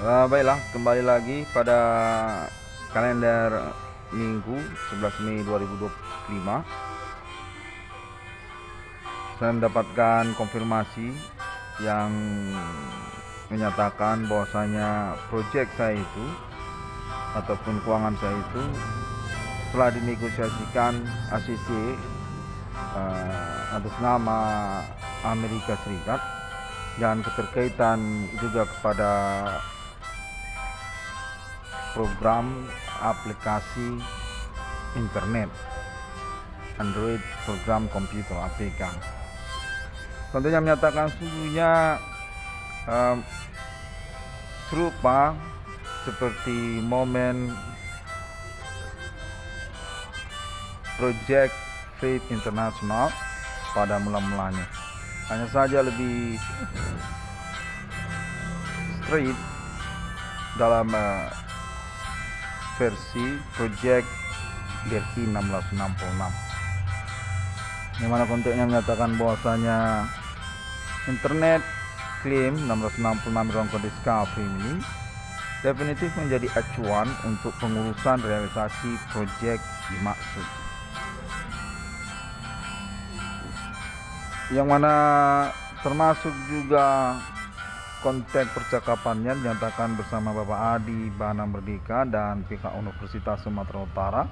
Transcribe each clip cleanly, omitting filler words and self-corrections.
Baiklah, kembali lagi pada kalender Minggu 11 Mei 2025. Saya mendapatkan konfirmasi yang menyatakan bahwasanya proyek saya itu ataupun keuangan saya itu telah dinegosiasikan ACC atas nama Amerika Serikat, dan keterkaitan juga kepada program aplikasi internet Android program komputer APK. Tentunya menyatakan sungguhnya serupa seperti momen Project Faith International pada mula-mulanya, hanya saja lebih straight dalam versi Project DRI 1666, yang mana konteksnya menyatakan bahwasanya internet klaim 1666 ruang kode Discovery ini definitif menjadi acuan untuk pengurusan realisasi proyek dimaksud, yang mana termasuk juga konteks percakapannya dinyatakan bersama Bapak Adi Bana Merdeka dan pihak Universitas Sumatera Utara.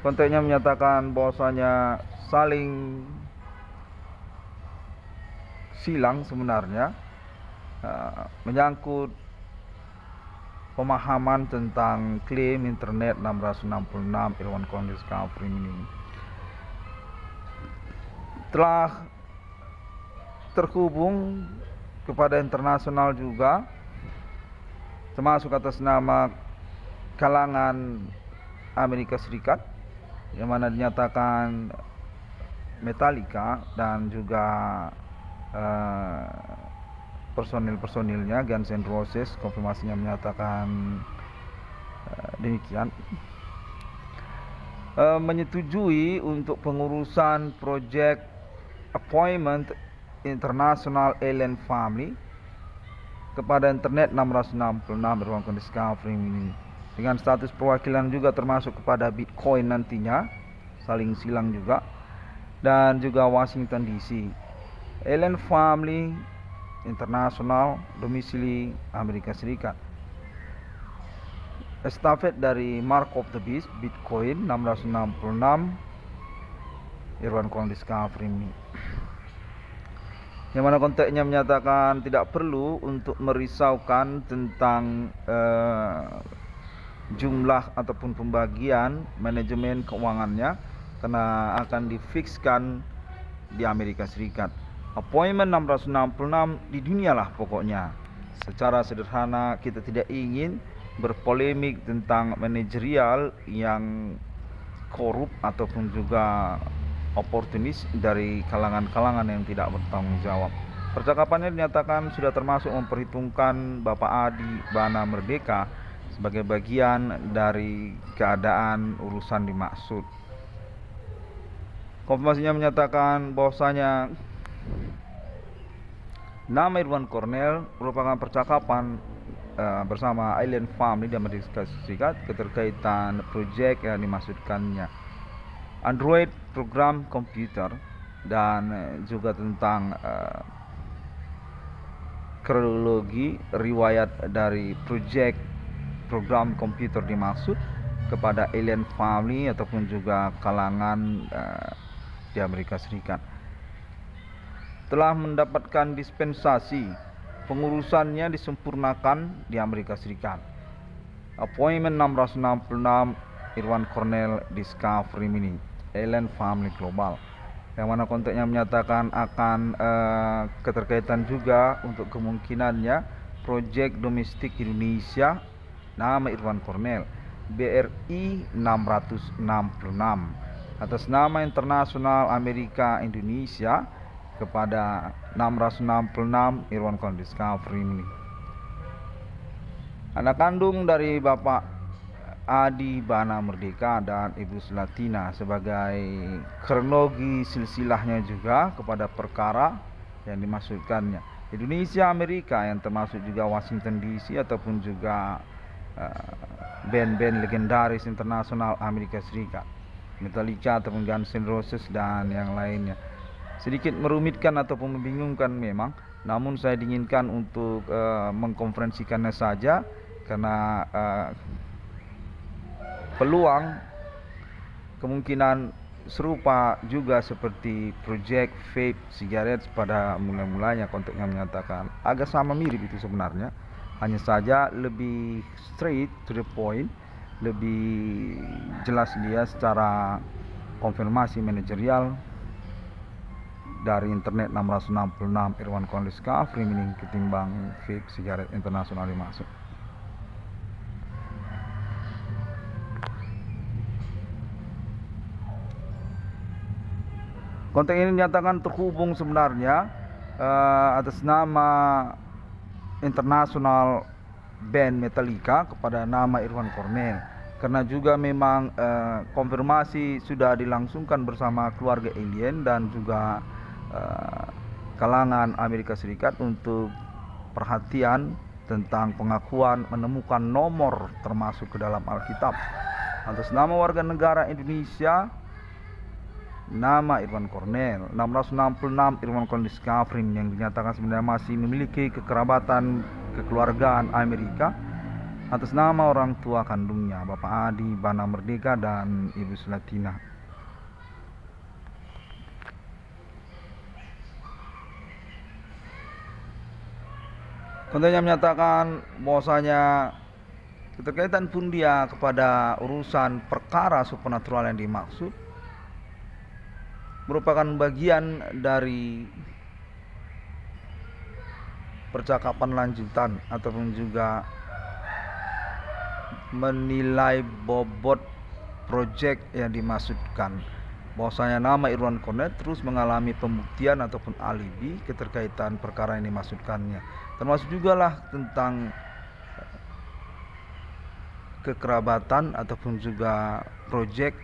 Konteksnya menyatakan bahwasanya saling silang sebenarnya menyangkut pemahaman tentang klaim internet 666 Irwan Kong Discovery ini telah terhubung kepada internasional juga, termasuk atas nama kalangan Amerika Serikat, yang mana dinyatakan Metallica dan juga personil-personilnya Guns N' Roses, konfirmasinya menyatakan demikian, menyetujui untuk pengurusan proyek appointment International Alien Family kepada internet 666 ruang kode Discovery ini, dengan status perwakilan juga termasuk kepada Bitcoin nantinya, saling silang juga, dan juga Washington DC. Alien Family International domisili Amerika Serikat. Estafet dari Mark of the Beast Bitcoin 1666 Irwan Kong Discovery ini, yang mana konteksnya menyatakan tidak perlu untuk merisaukan tentang jumlah ataupun pembagian manajemen keuangannya, karena akan difikskan di Amerika Serikat. Appointment 666 di dunia lah pokoknya. Secara sederhana, kita tidak ingin berpolemik tentang manajerial yang korup ataupun juga oportunis dari kalangan-kalangan yang tidak bertanggung jawab. Percakapannya dinyatakan sudah termasuk memperhitungkan Bapak Adi Bana Merdeka sebagai bagian dari keadaan urusan dimaksud. Konfirmasinya menyatakan bahwasanya nama Irwan Cornell merupakan percakapan bersama Alien Family di Amerika Serikat, keterkaitan proyek yang dimaksudkannya Android program komputer, dan juga tentang kronologi riwayat dari proyek program komputer dimaksud kepada Alien Family ataupun juga kalangan di Amerika Serikat. Telah mendapatkan dispensasi, pengurusannya disempurnakan di Amerika Serikat. Appointment 666 Irwan Cornell Discovery Mini Alien Family Global, yang mana konteksnya menyatakan akan keterkaitan juga untuk kemungkinannya proyek domestik Indonesia nama Irwan Cornell BRI 666 atas nama Internasional Amerika Indonesia kepada 666 Irwan Kong Discovery ini. Anak kandung dari Bapak Adi Bana Merdeka dan Ibu Sulatina sebagai kronologi silsilahnya juga kepada perkara yang dimaksudkannya. Indonesia, Amerika yang termasuk juga Washington DC ataupun juga band-band legendaris internasional Amerika Serikat, Metallica ataupun Guns N' Roses dan yang lainnya. Sedikit merumitkan ataupun membingungkan memang, namun saya diinginkan untuk mengkonferensikannya saja karena peluang kemungkinan serupa juga seperti project vape cigarettes pada mula-mulanya. Konteksnya menyatakan agak sama mirip itu sebenarnya, hanya saja lebih straight to the point, lebih jelas dia secara konfirmasi manajerial dari internet 666 Irwan Cornelis Kafri meaning ketimbang vape cigarette internasional dimaksud. Konteks ini dinyatakan terhubung sebenarnya atas nama internasional band Metallica kepada nama Irwan Cornel, karena juga memang konfirmasi sudah dilangsungkan bersama keluarga alien dan juga kalangan Amerika Serikat untuk perhatian tentang pengakuan menemukan nomor termasuk ke dalam Alkitab atas nama warga negara Indonesia, nama Irwan Cornel 666 Irwan Cornelis Kafrin yang dinyatakan sebenarnya masih memiliki kekerabatan kekeluargaan Amerika atas nama orang tua kandungnya, Bapak Adi Bana Merdeka dan Ibu Sulatina. Kontennya menyatakan bahwasanya keterkaitan pun dia kepada urusan perkara supernatural yang dimaksud merupakan bagian dari percakapan lanjutan ataupun juga menilai bobot project yang dimaksudkan. Bahwasanya nama Irwan Cornel terus mengalami pembuktian ataupun alibi keterkaitan perkara yang dimaksudkannya. Termasuk juga lah tentang kekerabatan ataupun juga project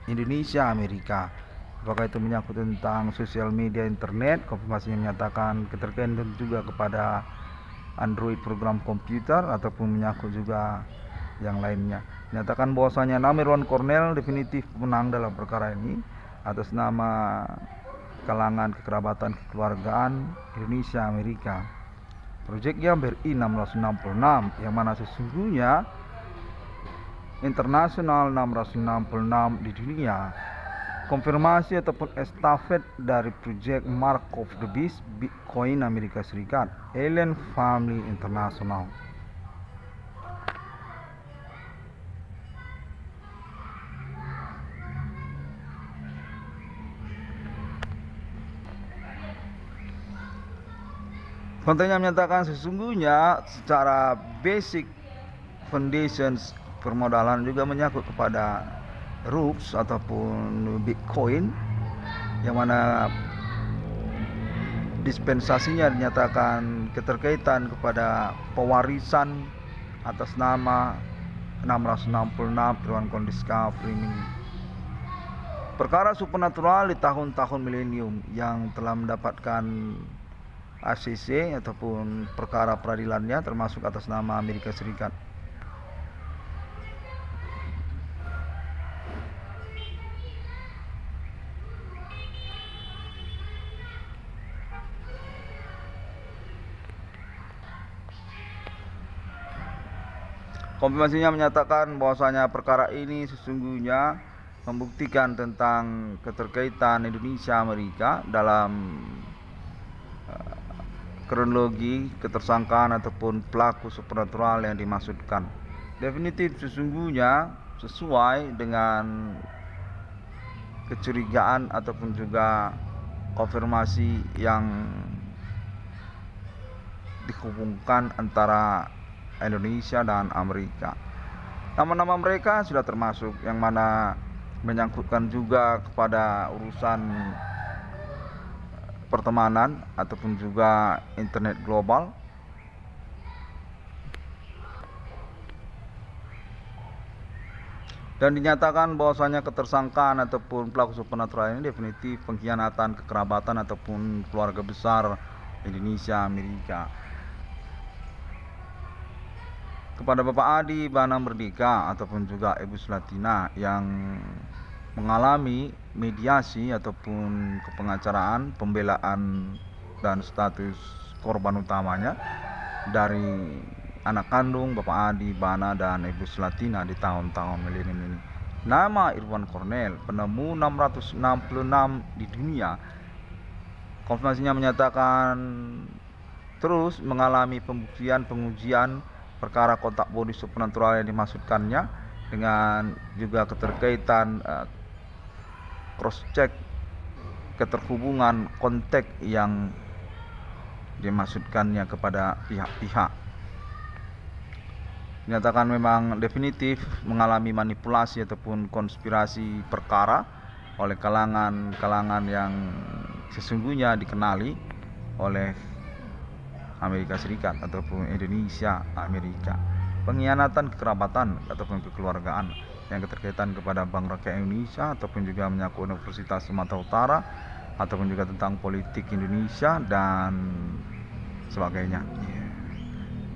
Indonesia Amerika. Apakah itu menyangkut tentang sosial media internet, konfirmasinya menyatakan keterkaitan juga kepada Android program komputer ataupun menyangkut juga yang lainnya. Menyatakan bahwasanya nama Irwan Cornel definitif menang dalam perkara ini atas nama kalangan kekerabatan kekeluargaan Indonesia Amerika. Proyeknya BRI 666 yang mana sesungguhnya internasional 666 di dunia. Konfirmasi ataupun estafet dari proyek Mark of the Beast Bitcoin Amerika Serikat, Alien Family International. Kontennya menyatakan sesungguhnya secara basic foundations permodalan juga menyangkut kepada Roots ataupun Bitcoin yang mana dispensasinya dinyatakan keterkaitan kepada pewarisan atas nama 666 Irwan Cornelis Kafri, perkara supernatural di tahun-tahun milenium yang telah mendapatkan ACC ataupun perkara peradilannya termasuk atas nama Amerika Serikat. Konfirmasinya menyatakan bahwasanya perkara ini sesungguhnya membuktikan tentang keterkaitan Indonesia Amerika dalam kronologi ketersangkaan ataupun pelaku supernatural yang dimaksudkan. Definitif sesungguhnya sesuai dengan kecurigaan ataupun juga konfirmasi yang dihubungkan antara Indonesia dan Amerika. Nama-nama mereka sudah termasuk yang mana menyangkutkan juga kepada urusan pertemanan ataupun juga internet global. Dan dinyatakan bahwasanya ketersangkaan ataupun pelaku supernatural ini definitif pengkhianatan kekerabatan ataupun keluarga besar Indonesia Amerika. Kepada Bapak Adi Bana Merdeka ataupun juga Ibu Sulatina yang mengalami mediasi ataupun kepengacaraan, pembelaan dan status korban utamanya dari anak kandung Bapak Adi Bana dan Ibu Sulatina di tahun-tahun milenium ini. Nama Irwan Cornell, penemu 666 di dunia, konfirmasinya menyatakan terus mengalami pembuktian pengujian perkara kontak bodi supernatural yang dimaksudkannya, dengan juga keterkaitan cross check keterhubungan kontak yang dimaksudkannya kepada pihak-pihak. Dinyatakan memang definitif mengalami manipulasi ataupun konspirasi perkara oleh kalangan yang sesungguhnya dikenali oleh Amerika Serikat ataupun Indonesia Amerika. Pengkhianatan kekerabatan ataupun kekeluargaan yang keterkaitan kepada Bank Rakyat Indonesia ataupun juga menyangkut Universitas Sumatera Utara ataupun juga tentang politik Indonesia dan sebagainya.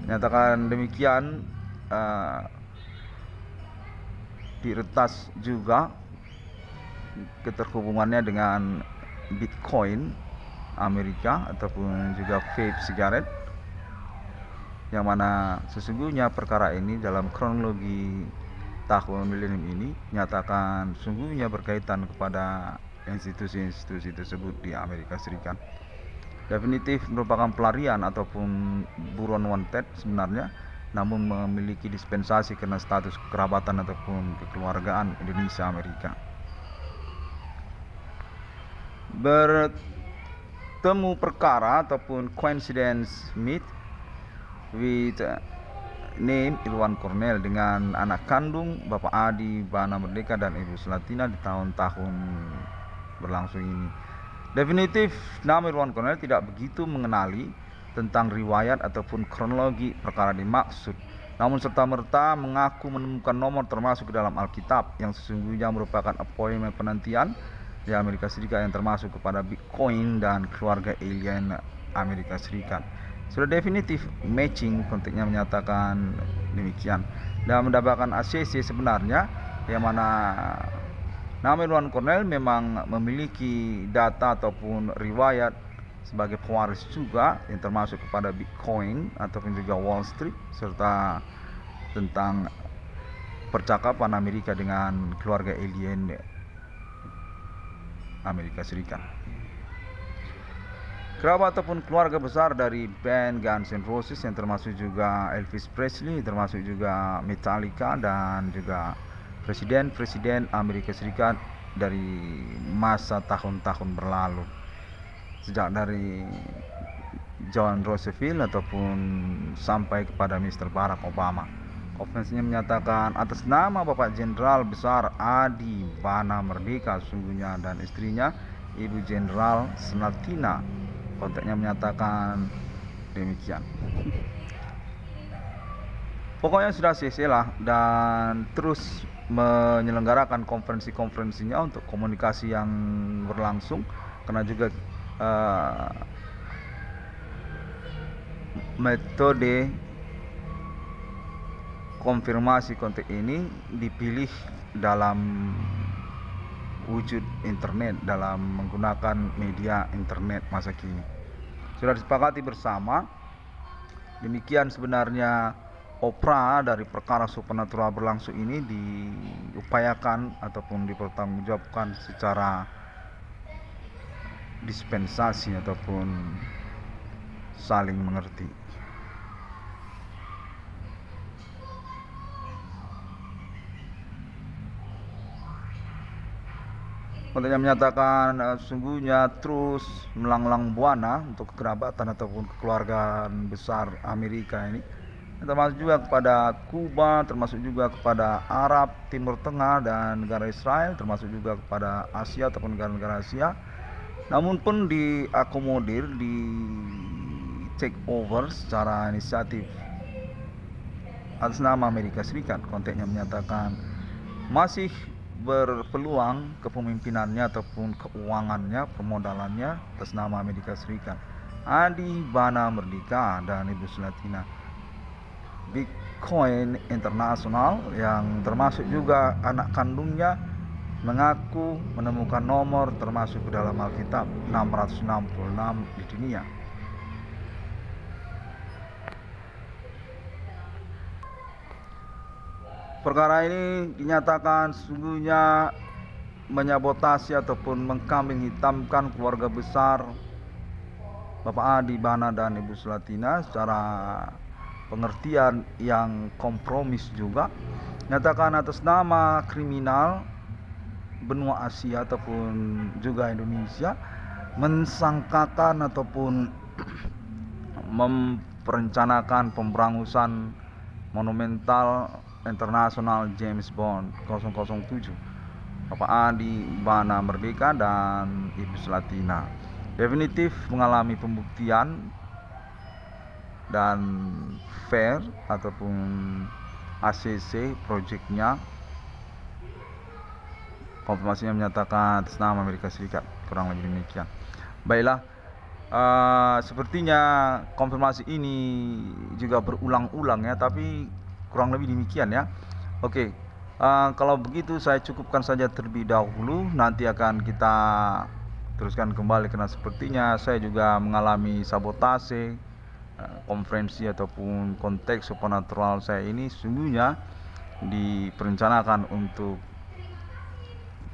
Menyatakan demikian, diretas juga keterhubungannya dengan Bitcoin Amerika ataupun juga vape sigaret, yang mana sesungguhnya perkara ini dalam kronologi tahun milenium ini nyatakan sungguhnya berkaitan kepada institusi-institusi tersebut di Amerika Serikat. Definitif merupakan pelarian ataupun buron wanted sebenarnya, namun memiliki dispensasi karena status kekerabatan ataupun kekeluargaan Indonesia Amerika. Bertemu perkara ataupun coincidence meet with name Irwan Cornell dengan anak kandung Bapak Adi Bana Merdeka dan Ibu Sulatina di tahun-tahun berlangsung ini. Definitif nama Irwan Cornell tidak begitu mengenali tentang riwayat ataupun kronologi perkara dimaksud, namun serta-merta mengaku menemukan nomor termasuk ke dalam Alkitab yang sesungguhnya merupakan appointment penantian di Amerika Serikat yang termasuk kepada Bitcoin dan keluarga alien Amerika Serikat. Sudah definitif matching, konteksnya menyatakan demikian, dan mendapatkan ACC sebenarnya, yang mana nama Irwan Cornell memang memiliki data ataupun riwayat sebagai pewaris juga yang termasuk kepada Bitcoin ataupun juga Wall Street, serta tentang percakapan Amerika dengan keluarga alien Amerika Serikat. Kerabat ataupun keluarga besar dari band Guns N' Roses yang termasuk juga Elvis Presley, termasuk juga Metallica dan juga presiden-presiden Amerika Serikat dari masa tahun-tahun berlalu, sejak dari John Roosevelt ataupun sampai kepada Mr. Barack Obama. Konferensinya menyatakan atas nama Bapak Jenderal Besar Adi Bana Merdeka sesungguhnya dan istrinya Ibu Jenderal Sulatina, konteksnya menyatakan demikian. Pokoknya sudah selesai lah, dan terus menyelenggarakan konferensi-konferensinya untuk komunikasi yang berlangsung, karena juga metode konfirmasi konteks ini dipilih dalam wujud internet, dalam menggunakan media internet masa kini. Sudah disepakati bersama. Demikian sebenarnya opera dari perkara supernatural berlangsung ini diupayakan ataupun dipertanggungjawabkan secara dispensasi ataupun saling mengerti. Konteksnya menyatakan sungguhnya terus melanglang buana untuk kekerabatan ataupun kekeluargaan besar Amerika ini, termasuk juga kepada Kuba, termasuk juga kepada Arab, Timur Tengah dan negara Israel, termasuk juga kepada Asia ataupun negara-negara Asia, namun pun diakomodir, di take over secara inisiatif atas nama Amerika Serikat. Konteksnya menyatakan masih berpeluang kepemimpinannya ataupun keuangannya, permodalannya atas nama Amerika Serikat. Adi Bana Merdeka dan Ibu Selatina. Bitcoin Internasional yang termasuk juga anak kandungnya mengaku menemukan nomor termasuk ke dalam Alkitab 666 di dunia. Perkara ini dinyatakan sesungguhnya menyabotasi ataupun mengkambing hitamkan keluarga besar Bapak Adi Bana dan Ibu Selatina secara pengertian yang kompromis juga. Nyatakan atas nama kriminal benua Asia ataupun juga Indonesia mensangkakan ataupun memperencanakan pemberangusan monumental internasional James Bond 007 Bapak Adi Bana Merdeka dan Ibu Selatina definitif mengalami pembuktian dan fair ataupun ACC proyeknya. Konfirmasinya menyatakan atas nama Amerika Serikat, kurang lebih demikian. Baiklah, sepertinya konfirmasi ini juga berulang-ulang ya, tapi kurang lebih demikian ya. Oke, kalau begitu saya cukupkan saja terlebih dahulu. Nanti akan kita teruskan kembali karena sepertinya saya juga mengalami sabotase konferensi ataupun konteks supernatural saya ini sesungguhnya diperencanakan untuk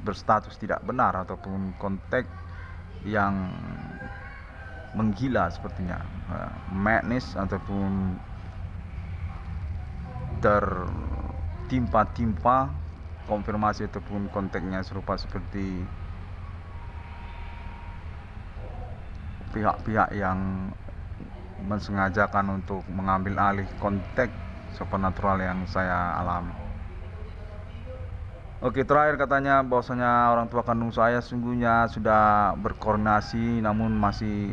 berstatus tidak benar ataupun konteks yang menggila sepertinya, madness ataupun tertimpa-timpa konfirmasi ataupun konteksnya serupa seperti pihak-pihak yang mensengajakan untuk mengambil alih konteks supernatural yang saya alami. Oke, terakhir katanya bahwasanya orang tua kandung saya sungguhnya sudah berkoordinasi namun masih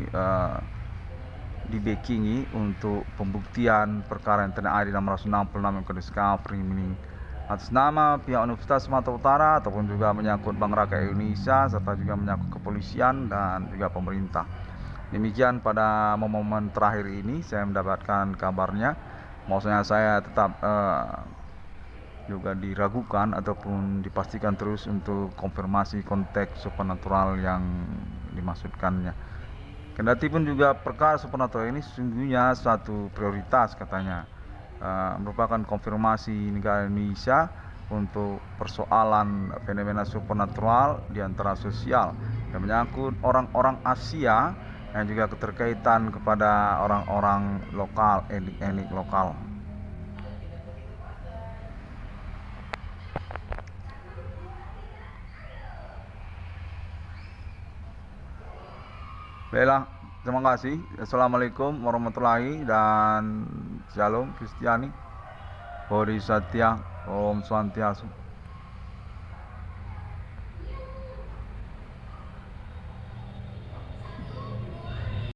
dibackingi untuk pembuktian perkara yang TNI 666 yang discovery ini atas nama pihak Universitas Sumatera Utara ataupun juga menyangkut Bank Rakyat Indonesia serta juga menyangkut kepolisian dan juga pemerintah. Demikian pada momen terakhir ini saya mendapatkan kabarnya bahwasanya saya tetap juga diragukan ataupun dipastikan terus untuk konfirmasi konteks supernatural yang dimaksudkannya. Kendati pun juga perkara supernatural ini sesungguhnya suatu prioritas katanya, merupakan konfirmasi negara Indonesia untuk persoalan fenomena supernatural di antara sosial yang menyangkut orang-orang Asia yang juga keterkaitan kepada orang-orang lokal, elit-elit lokal. Baiklah, terima kasih. Assalamualaikum warahmatullahi dan Shalom Kristiani. Bodhisattva, Om Swastiastu.